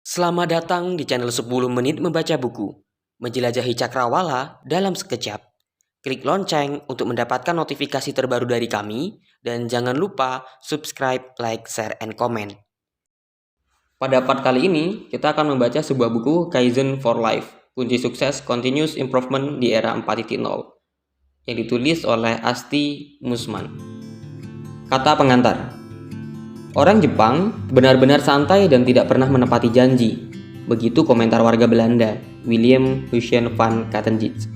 Selamat datang di channel 10 menit membaca buku. Menjelajahi cakrawala dalam sekejap. Klik lonceng untuk mendapatkan notifikasi terbaru dari kami dan jangan lupa subscribe, like, share, and comment. Pada part kali ini, kita akan membaca sebuah buku Kaizen for Life, kunci sukses continuous improvement di era 4.0 yang ditulis oleh Asti Musman. Kata pengantar. Orang Jepang benar-benar santai dan tidak pernah menepati janji. Begitu komentar warga Belanda, William Hussein van Kattenjitz.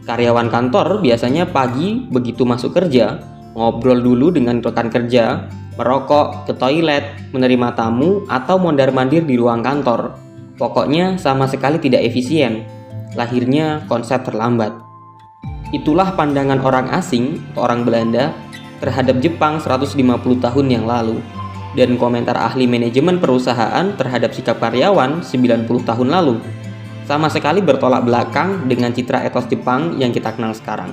Karyawan kantor biasanya pagi begitu masuk kerja, ngobrol dulu dengan rekan kerja, merokok, ke toilet, menerima tamu, atau mondar-mandir di ruang kantor. Pokoknya sama sekali tidak efisien. Lahirnya konsep terlambat. Itulah pandangan orang asing atau orang Belanda terhadap Jepang 150 tahun yang lalu. Dan komentar ahli manajemen perusahaan terhadap sikap karyawan 90 tahun lalu sama sekali bertolak belakang dengan citra etos Jepang yang kita kenal sekarang.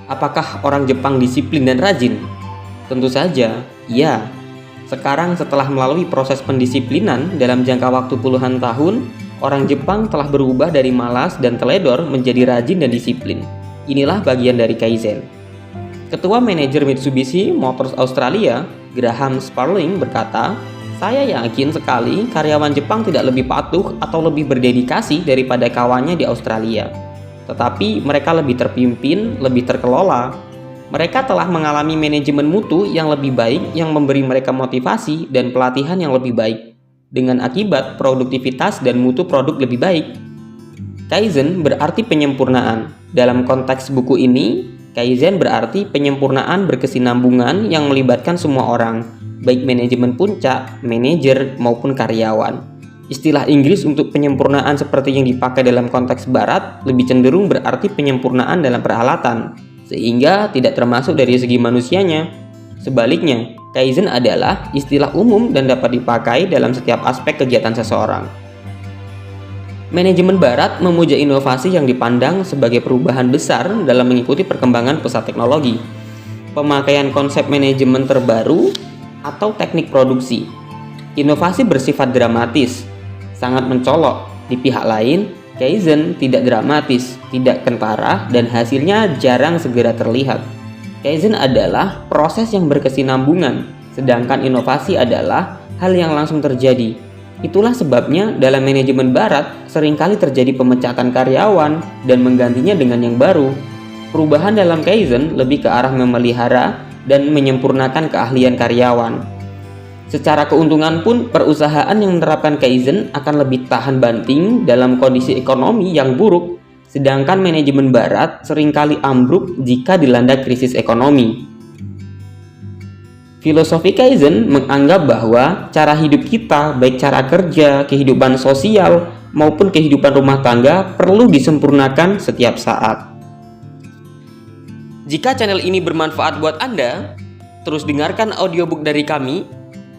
Apakah orang Jepang disiplin dan rajin? Tentu saja, iya. Sekarang setelah melalui proses pendisiplinan dalam jangka waktu puluhan tahun, orang Jepang telah berubah dari malas dan teledor menjadi rajin dan disiplin. Inilah bagian dari Kaizen. Ketua manajer Mitsubishi Motors Australia, Graham Sparling berkata, "Saya yakin sekali karyawan Jepang tidak lebih patuh atau lebih berdedikasi daripada kawannya di Australia. Tetapi mereka lebih terpimpin, lebih terkelola. Mereka telah mengalami manajemen mutu yang lebih baik yang memberi mereka motivasi dan pelatihan yang lebih baik. Dengan akibat produktivitas dan mutu produk lebih baik." Kaizen berarti penyempurnaan. Dalam konteks buku ini, Kaizen berarti penyempurnaan berkesinambungan yang melibatkan semua orang, baik manajemen puncak, manajer, maupun karyawan. Istilah Inggris untuk penyempurnaan seperti yang dipakai dalam konteks barat lebih cenderung berarti penyempurnaan dalam peralatan, sehingga tidak termasuk dari segi manusianya. Sebaliknya, Kaizen adalah istilah umum dan dapat dipakai dalam setiap aspek kegiatan seseorang. Manajemen barat memuja inovasi yang dipandang sebagai perubahan besar dalam mengikuti perkembangan pesat teknologi, pemakaian konsep manajemen terbaru, atau teknik produksi. Inovasi bersifat dramatis, sangat mencolok. Di pihak lain, Kaizen tidak dramatis, tidak kentara, dan hasilnya jarang segera terlihat. Kaizen adalah proses yang berkesinambungan, sedangkan inovasi adalah hal yang langsung terjadi. Itulah sebabnya dalam manajemen barat seringkali terjadi pemecatan karyawan dan menggantinya dengan yang baru. Perubahan dalam Kaizen lebih ke arah memelihara dan menyempurnakan keahlian karyawan. Secara keuntungan pun, perusahaan yang menerapkan Kaizen akan lebih tahan banting dalam kondisi ekonomi yang buruk, sedangkan manajemen barat seringkali ambruk jika dilanda krisis ekonomi. Filosofi Kaizen menganggap bahwa cara hidup kita, baik cara kerja, kehidupan sosial, maupun kehidupan rumah tangga perlu disempurnakan setiap saat. Jika channel ini bermanfaat buat Anda, terus dengarkan audiobook dari kami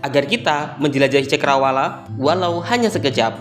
agar kita menjelajahi cakrawala walau hanya sekejap.